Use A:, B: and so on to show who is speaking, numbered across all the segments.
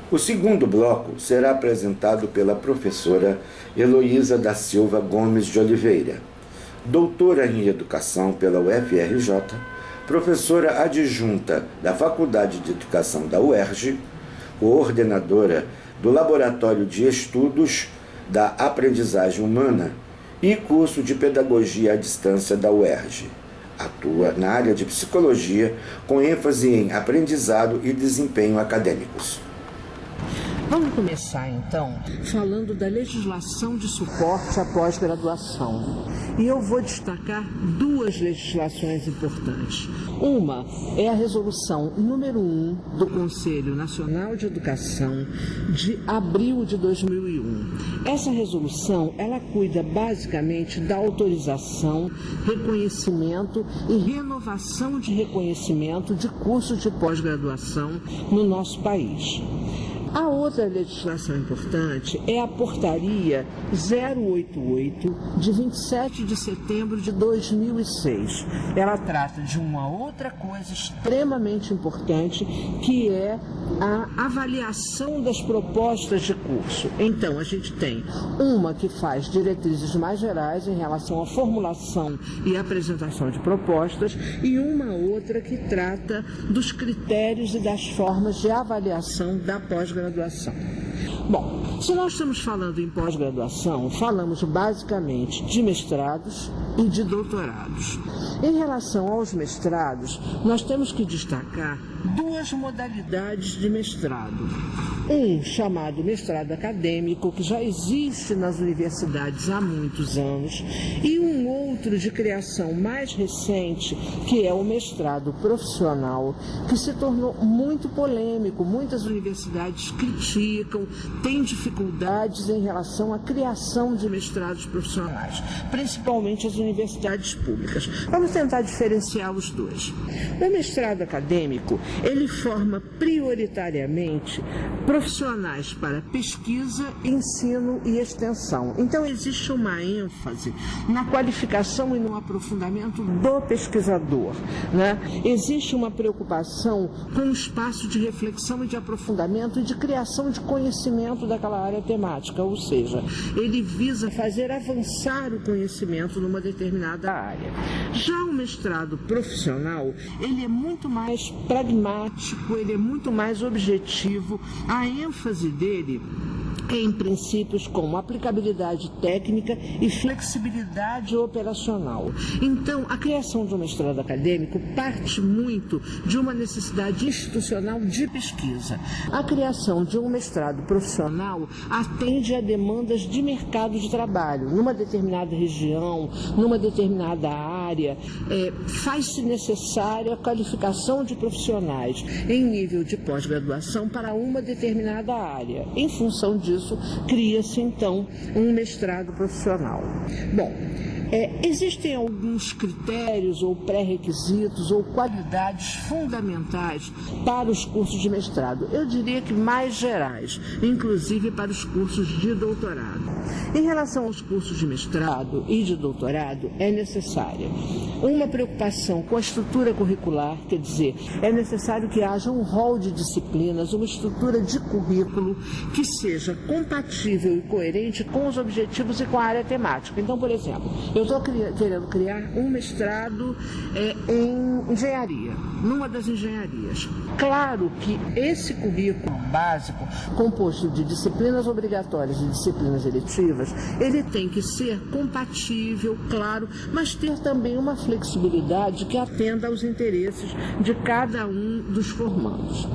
A: O segundo bloco será apresentado pela professora Heloísa da Silva Gomes de Oliveira, doutora em Educação pela UFRJ, professora adjunta da Faculdade de Educação da UERJ, coordenadora do Laboratório de Estudos da Aprendizagem Humana e curso de Pedagogia à Distância da UERJ. Atua na área de Psicologia, com ênfase em aprendizado e desempenho acadêmicos.
B: Vamos começar, então, falando da legislação de suporte à pós-graduação. E eu vou destacar duas legislações importantes. Uma é a resolução número 1 do Conselho Nacional de Educação de abril de 2001. Essa resolução, ela cuida basicamente da autorização, reconhecimento e renovação de reconhecimento de cursos de pós-graduação no nosso país. A outra legislação importante é a Portaria 088, de 27 de setembro de 2006. Ela trata de uma outra coisa extremamente importante, que é a avaliação das propostas de curso. Então, a gente tem uma que faz diretrizes mais gerais em relação à formulação e apresentação de propostas e uma outra que trata dos critérios e das formas de avaliação da pós-graduação. Bom, se nós estamos falando em pós-graduação, falamos basicamente de mestrados e de doutorados. Em relação aos mestrados, nós temos que destacar duas modalidades de mestrado. Um chamado mestrado acadêmico, que já existe nas universidades há muitos anos, e um outro de criação mais recente, que é o mestrado profissional, que se tornou muito polêmico. Muitas universidades criticam, têm dificuldades em relação à criação de mestrados profissionais, principalmente as universidades públicas. Vamos tentar diferenciar os dois. O mestrado acadêmico, ele forma prioritariamente profissionais para pesquisa, ensino e extensão. Então, existe uma ênfase na qualificação e no aprofundamento do pesquisador, né? Existe uma preocupação com o espaço de reflexão e de aprofundamento e de criação de conhecimento daquela área temática, ou seja, ele visa fazer avançar o conhecimento numa determinada área. Já o mestrado profissional, ele é muito mais pragmático, ele é muito mais objetivo. A ênfase dele em princípios como aplicabilidade técnica e flexibilidade operacional. Então, a criação de um mestrado acadêmico parte muito de uma necessidade institucional de pesquisa. A criação de um mestrado profissional atende a demandas de mercado de trabalho, numa determinada região, numa determinada área. Faz-se necessária a qualificação de profissionais em nível de pós-graduação para uma determinada área. Em função disso, cria-se, então, um mestrado profissional. Bom, existem alguns critérios ou pré-requisitos ou qualidades fundamentais para os cursos de mestrado. Eu diria que mais gerais, inclusive para os cursos de doutorado. Em relação aos cursos de mestrado e de doutorado, é necessária uma preocupação com a estrutura curricular, quer dizer, é necessário que haja um rol de disciplinas, uma estrutura de currículo que seja compatível e coerente com os objetivos e com a área temática. Então, por exemplo, eu estou querendo criar um mestrado em engenharia, numa das engenharias. Claro que esse currículo básico, composto de disciplinas obrigatórias e disciplinas eletivas, ele tem que ser compatível, claro, mas ter também uma flexibilidade que atenda aos interesses de cada um dos formandos.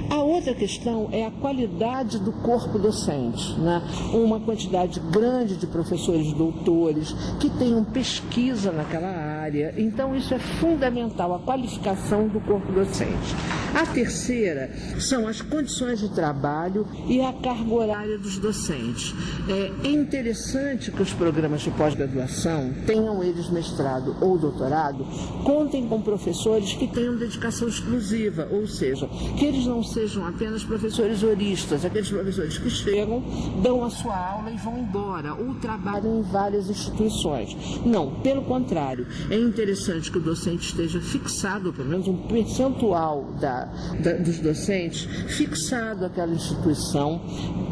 B: A outra questão é a qualidade do corpo docente, né? Uma quantidade grande de professores doutores que tenham pesquisa naquela área. Então, isso é fundamental, a qualificação do corpo docente. A terceira são as condições de trabalho e a carga horária dos docentes. É interessante que os programas de pós-graduação, tenham eles mestrado ou doutorado, contem com professores que tenham dedicação exclusiva, ou seja, que eles não sejam apenas professores horistas, aqueles professores que chegam, dão a sua aula e vão embora, ou trabalham em várias instituições. Não, pelo contrário, é interessante que o docente esteja fixado, pelo menos um percentual dos docentes fixado àquela instituição,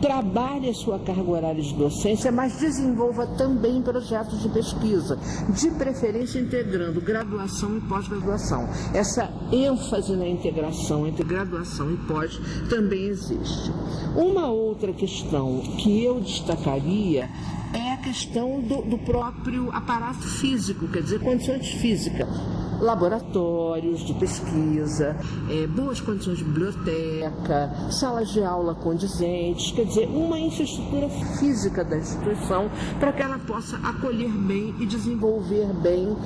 B: trabalhe a sua carga horária de docência, mas desenvolva também projetos de pesquisa, de preferência integrando graduação e pós-graduação. Essa ênfase na integração entre graduação e pós também existe. Uma outra questão que eu destacaria é a questão do próprio aparato físico, quer dizer, condições físicas. Laboratórios de pesquisa, boas condições de biblioteca, salas de aula condizentes, quer dizer, uma infraestrutura física da instituição para que ela possa acolher bem e desenvolver bem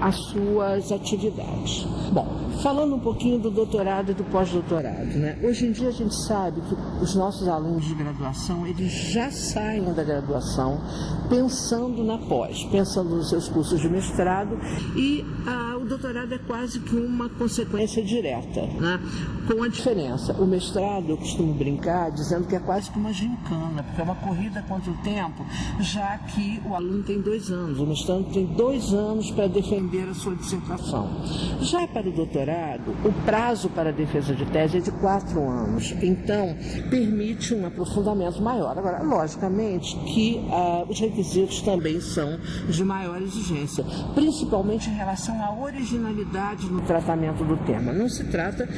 B: as suas atividades. Bom, falando um pouquinho do doutorado e do pós-doutorado, né? Hoje em dia a gente sabe que os nossos alunos de graduação, eles já saem da graduação pensando na pós, pensando nos seus cursos de mestrado e o doutorado é quase que uma consequência direta, né? Com a diferença, o mestrado, eu costumo brincar dizendo que é quase que uma gincana, porque é uma corrida contra o tempo, já que o aluno tem 2 anos, o mestrado tem 2 anos para defender a sua dissertação. Já para o doutorado, o prazo para a defesa de tese é de 4 anos, então permite um aprofundamento maior. Agora, logicamente que os requisitos também são de maior exigência, principalmente em relação à originalidade no tratamento do tema. Não se trata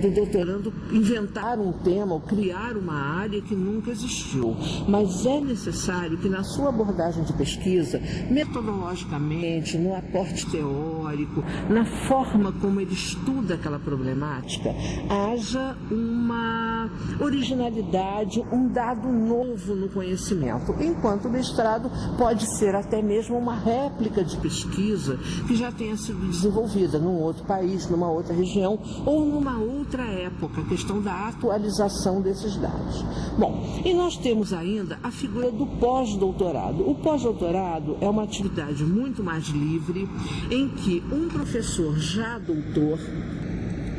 B: do doutorando inventar um tema ou criar uma área que nunca existiu, mas é necessário que na sua abordagem de pesquisa, metodologicamente, no aporte teórico, na forma como ele estuda aquela problemática, haja uma originalidade, um dado novo no conhecimento, enquanto o mestrado pode ser até mesmo uma réplica de pesquisa que já tenha sido desenvolvida num outro país, numa outra região ou numa outra época, a questão da atualização desses dados. Bom, e nós temos ainda a figura do pós-doutorado. O pós-doutorado é uma atividade muito mais livre, em que um professor já doutor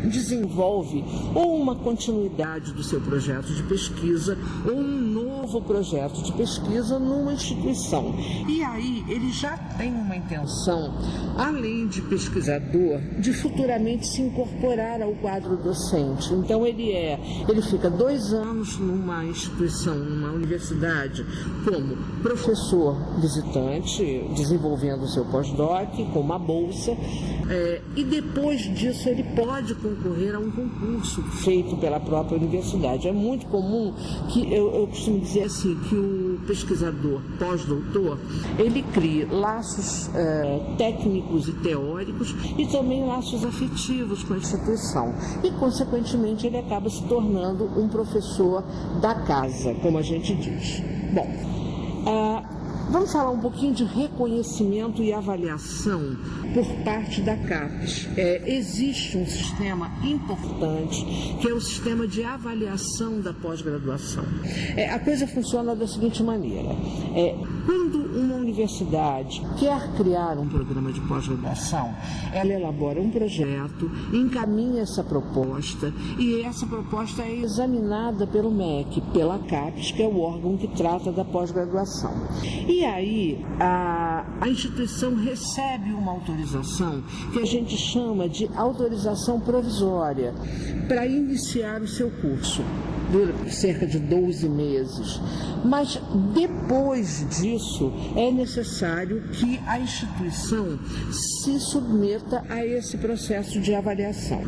B: desenvolve ou uma continuidade do seu projeto de pesquisa ou um novo projeto de pesquisa numa instituição. E aí ele já tem uma intenção, além de pesquisador, de futuramente se incorporar ao quadro docente. Então ele fica 2 anos numa instituição, numa universidade, como professor visitante, desenvolvendo o seu pós-doc com uma bolsa, e depois disso ele pode concorrer a um concurso feito pela própria universidade. É muito comum que, eu costumo dizer assim, que o pesquisador pós-doutor, ele crie laços técnicos e teóricos e também laços afetivos com a instituição. E, consequentemente, ele acaba se tornando um professor da casa, como a gente diz. Bom, vamos falar um pouquinho de reconhecimento e avaliação por parte da CAPES. Existe um sistema importante, que é o sistema de avaliação da pós-graduação. A coisa funciona da seguinte maneira. Quando uma universidade quer criar um programa de pós-graduação, ela elabora um projeto, encaminha essa proposta, e essa proposta é examinada pelo MEC, pela CAPES, que é o órgão que trata da pós-graduação. E aí, a instituição recebe uma autorização que a gente chama de autorização provisória para iniciar o seu curso. Dura cerca de 12 meses. Mas depois disso é necessário que a instituição se submeta a esse processo de avaliação.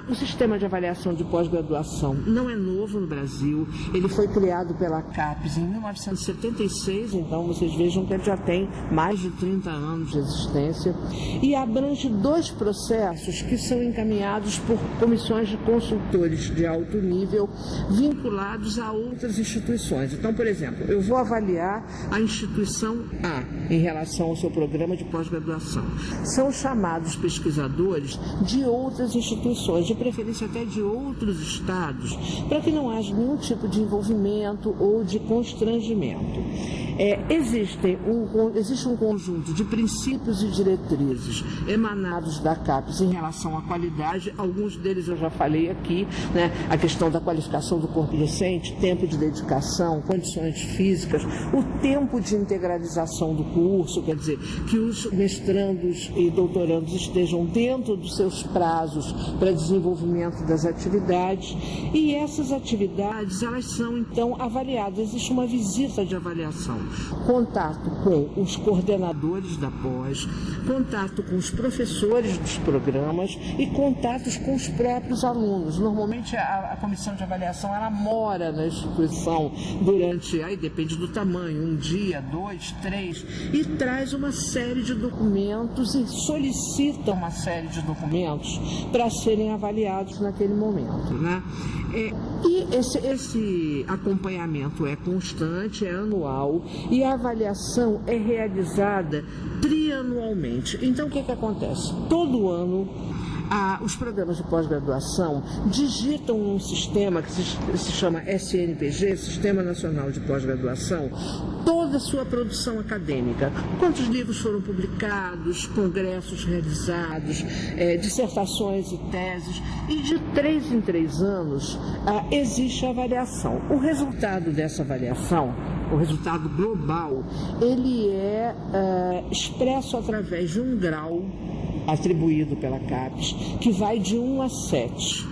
B: O sistema de avaliação de pós-graduação não é novo no Brasil, ele foi criado pela CAPES em 1976, então vocês vejam que ele já tem mais de 30 anos de existência, e abrange 2 processos que são encaminhados por comissões de consultores de alto nível vinculados a outras instituições. Então, por exemplo, eu vou avaliar a instituição A em relação ao seu programa de pós-graduação. São chamados pesquisadores de outras instituições, de preferência até de outros estados, para que não haja nenhum tipo de envolvimento ou de constrangimento. Existe um conjunto de princípios e diretrizes emanados da CAPES em relação à qualidade, alguns deles eu já falei aqui, né? A questão da qualificação do corpo docente, tempo de dedicação, condições físicas, o tempo de integralização do curso curso, quer dizer, que os mestrandos e doutorandos estejam dentro dos seus prazos para desenvolvimento das atividades, e essas atividades, elas são então avaliadas. Existe uma visita de avaliação, contato com os coordenadores da pós, contato com os professores dos programas e contatos com os próprios alunos. Normalmente a comissão de avaliação, ela mora na instituição durante, aí depende do tamanho, 1 dia, 2, 3, e traz uma série de documentos e solicita uma série de documentos para serem avaliados naquele momento, né? E esse acompanhamento é constante, é anual, e a avaliação é realizada trianualmente. Então, o que acontece? Todo ano, os programas de pós-graduação digitam um sistema que se chama SNPG, Sistema Nacional de Pós-Graduação, toda a sua produção acadêmica. Quantos livros foram publicados, congressos realizados, dissertações e teses, e de 3 em 3 anos existe a avaliação. O resultado dessa avaliação, o resultado global, ele é expresso através de um grau atribuído pela CAPES, que vai de 1 a 7.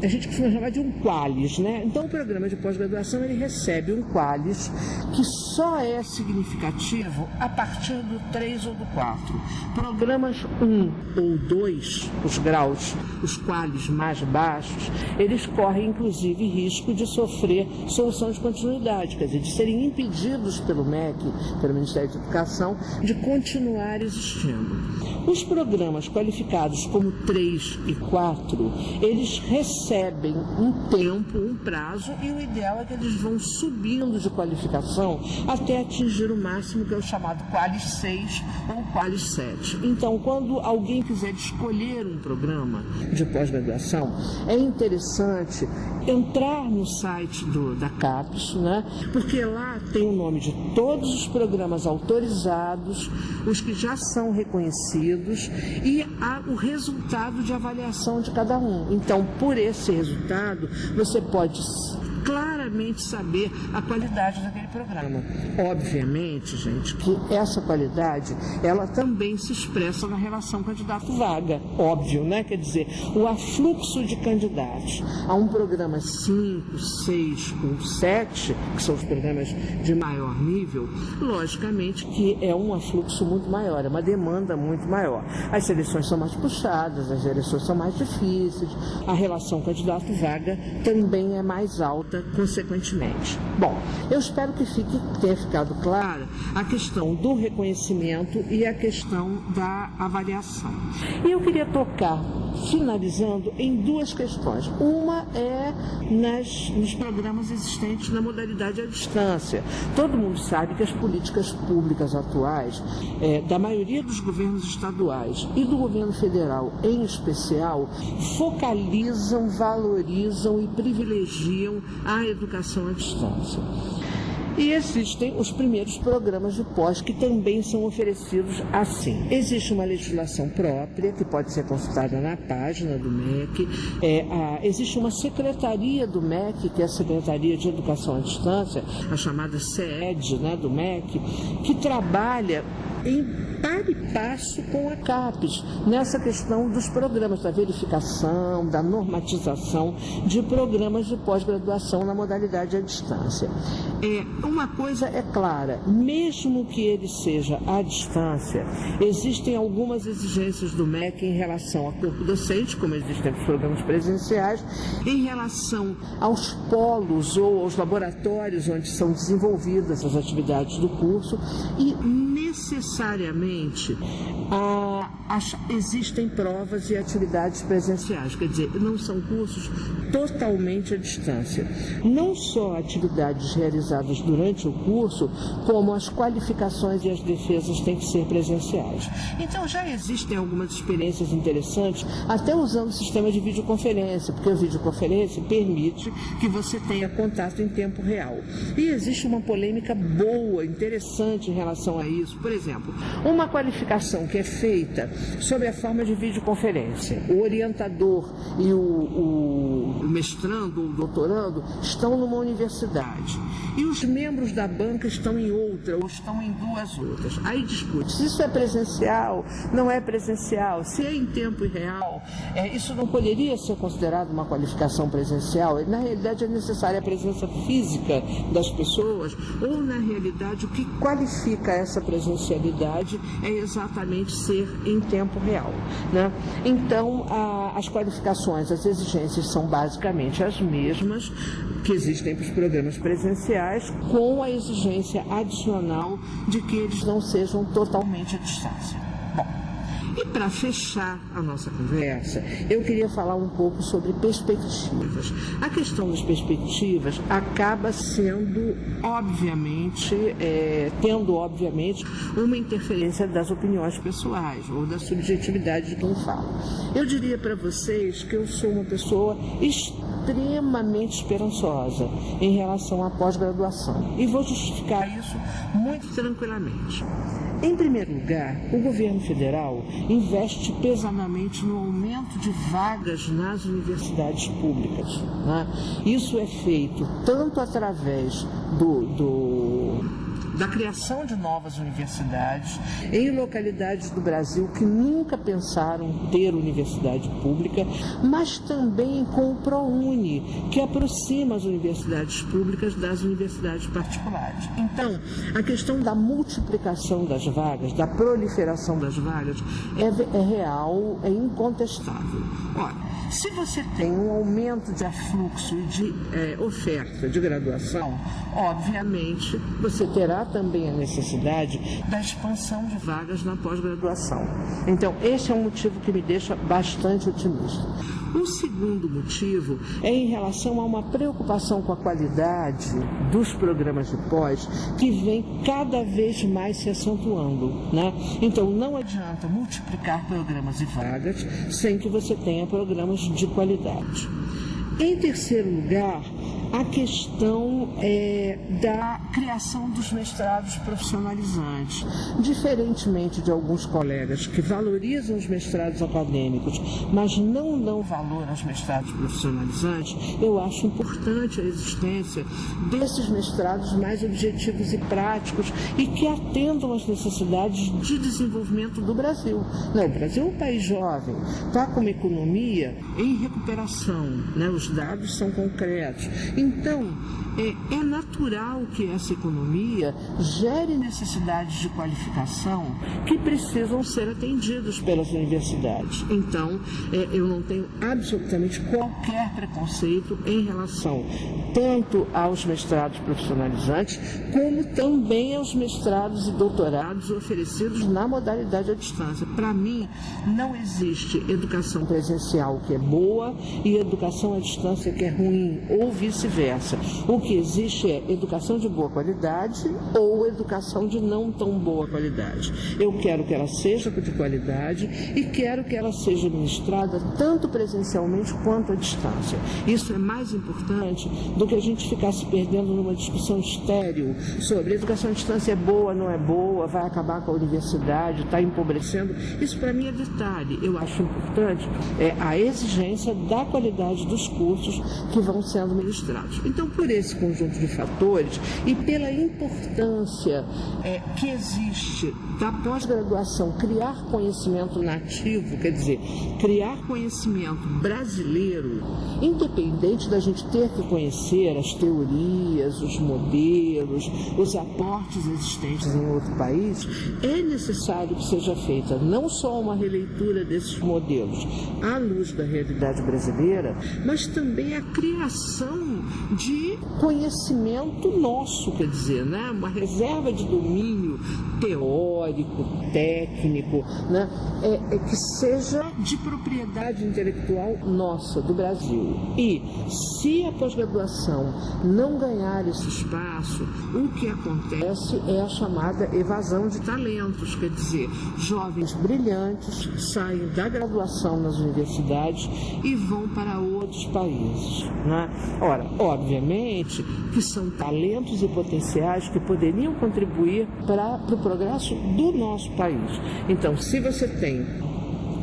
B: A gente costuma chamar de um QALYS, né? Então, o programa de pós-graduação, ele recebe um QALYS que só é significativo a partir do 3 ou do 4. Programas 1 ou 2, os graus, os QALYS mais baixos, eles correm, inclusive, risco de sofrer solução de continuidade, quer dizer, de serem impedidos pelo MEC, pelo Ministério da Educação, de continuar existindo. Os programas qualificados como 3 e 4, eles recebem um tempo, um prazo, e o ideal é que eles vão subindo de qualificação até atingir o máximo, que é o chamado QALYS 6 ou QALYS 7. Então, quando alguém quiser escolher um programa de pós-graduação, é interessante entrar no site da CAPES, né? Porque lá tem o nome de todos os programas autorizados, os que já são reconhecidos, e o resultado de avaliação de cada um. Então, por esse resultado, você pode claramente saber a qualidade daquele programa. Obviamente, gente, que essa qualidade, ela também se expressa na relação candidato-vaga. Óbvio, né? Quer dizer, o afluxo de candidatos a um programa 5, 6 ou 7, que são os programas de maior nível, logicamente que é um afluxo muito maior, é uma demanda muito maior. As seleções são mais puxadas, as eleições são mais difíceis, a relação candidato-vaga também é mais alta, consequentemente. Bom, eu espero que tenha ficado clara a questão do reconhecimento e a questão da avaliação. E eu queria tocar, finalizando, em 2 questões. Uma é nos programas existentes na modalidade à distância. Todo mundo sabe que as políticas públicas atuais, da maioria dos governos estaduais e do governo federal em especial, focalizam, valorizam e privilegiam a educação à distância. E existem os primeiros programas de pós que também são oferecidos assim. Existe uma legislação própria que pode ser consultada na página do MEC. Existe uma secretaria do MEC, que é a Secretaria de Educação à Distância, a chamada SEED, né, do MEC, que trabalha em par e passo com a CAPES, nessa questão dos programas, da verificação, da normatização de programas de pós-graduação na modalidade à distância. Uma coisa é clara, mesmo que ele seja à distância, existem algumas exigências do MEC em relação ao corpo docente, como existem nos programas presenciais, em relação aos polos ou aos laboratórios onde são desenvolvidas as atividades do curso, e necessariamente existem provas e atividades presenciais, quer dizer, não são cursos totalmente à distância. Não só atividades realizadas durante o curso, como as qualificações e as defesas têm que ser presenciais. Então já existem algumas experiências interessantes, até usando o sistema de videoconferência, porque a videoconferência permite que você tenha contato em tempo real. E existe uma polêmica boa, interessante em relação a isso. Por exemplo, uma qualificação que é feita sob a forma de videoconferência, o orientador e o mestrando ou doutorando estão numa universidade e os membros da banca estão em outra ou estão em duas outras. Aí discute se isso é presencial, não é presencial, se é em tempo real, isso não poderia ser considerado uma qualificação presencial. Na realidade é necessária a presença física das pessoas, ou na realidade o que qualifica essa presencialidade é exatamente ser em tempo real, né? Então as qualificações, as exigências são basicamente as mesmas que existem para os programas presenciais, com a exigência adicional de que eles não sejam totalmente à distância. Bom, e para fechar a nossa conversa, eu queria falar um pouco sobre perspectivas. A questão das perspectivas acaba sendo, obviamente, tendo uma interferência das opiniões pessoais ou da subjetividade de quem fala. Eu diria para vocês que eu sou uma pessoa extremamente esperançosa em relação à pós-graduação. E vou justificar isso muito tranquilamente. Em primeiro lugar, o governo federal investe pesadamente no aumento de vagas nas universidades públicas, né? Isso é feito tanto através da criação de novas universidades em localidades do Brasil que nunca pensaram ter universidade pública, mas também com o ProUni, que aproxima as universidades públicas das universidades particulares. Então, a questão da multiplicação das vagas, da proliferação das vagas, é real, é incontestável. Olha, se você tem um aumento de afluxo e de oferta de graduação, obviamente você terá também a necessidade da expansão de vagas na pós-graduação. Então, esse é um motivo que me deixa bastante otimista. O segundo motivo é em relação a uma preocupação com a qualidade dos programas de pós, que vem cada vez mais se acentuando, né? Então, não adianta multiplicar programas e vagas sem que você tenha programas de qualidade. Em terceiro lugar, a questão da criação dos mestrados profissionalizantes. Diferentemente de alguns colegas que valorizam os mestrados acadêmicos, mas não dão valor aos mestrados profissionalizantes, eu acho importante a existência desses mestrados mais objetivos e práticos e que atendam às necessidades de desenvolvimento do Brasil. Não, o Brasil é um país jovem, está com uma economia em recuperação, né? Os dados são concretos. Então, é natural que essa economia gere necessidades de qualificação que precisam ser atendidas pelas universidades. Então, eu não tenho absolutamente qualquer preconceito em relação tanto aos mestrados profissionalizantes, como também aos mestrados e doutorados oferecidos na modalidade à distância. Para mim, não existe educação presencial que é boa e educação à distância que é ruim, ou vice-versa. O que existe é educação de boa qualidade ou educação de não tão boa qualidade. Eu quero que ela seja de qualidade e quero que ela seja ministrada tanto presencialmente quanto à distância. Isso é mais importante do que a gente ficar se perdendo numa discussão estéril sobre educação à distância é boa, não é boa, vai acabar com a universidade, está empobrecendo. Isso para mim é detalhe. Eu acho importante a exigência da qualidade dos cursos que vão sendo ministrados. Então, por esse conjunto de fatores e pela importância que existe da pós-graduação criar conhecimento nativo, quer dizer, criar conhecimento brasileiro, independente da gente ter que conhecer as teorias, os modelos, os aportes existentes em outro país, é necessário que seja feita não só uma releitura desses modelos à luz da realidade brasileira, mas também a criação de conhecimento nosso, quer dizer, né? Uma reserva de domínio teórico, técnico, né? Que seja de propriedade intelectual nossa, do Brasil. E se a pós-graduação não ganhar esse espaço, o que acontece é a chamada evasão de talentos, quer dizer, jovens brilhantes saem da graduação nas universidades e vão para outros países, né? Ora, obviamente que são talentos e potenciais que poderiam contribuir para o progresso do nosso país. Então, se você tem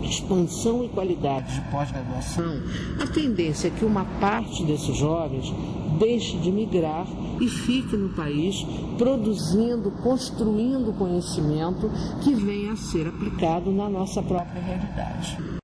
B: expansão e qualidade de pós-graduação, a tendência é que uma parte desses jovens deixe de migrar e fique no país produzindo, construindo conhecimento que venha a ser aplicado na nossa própria realidade.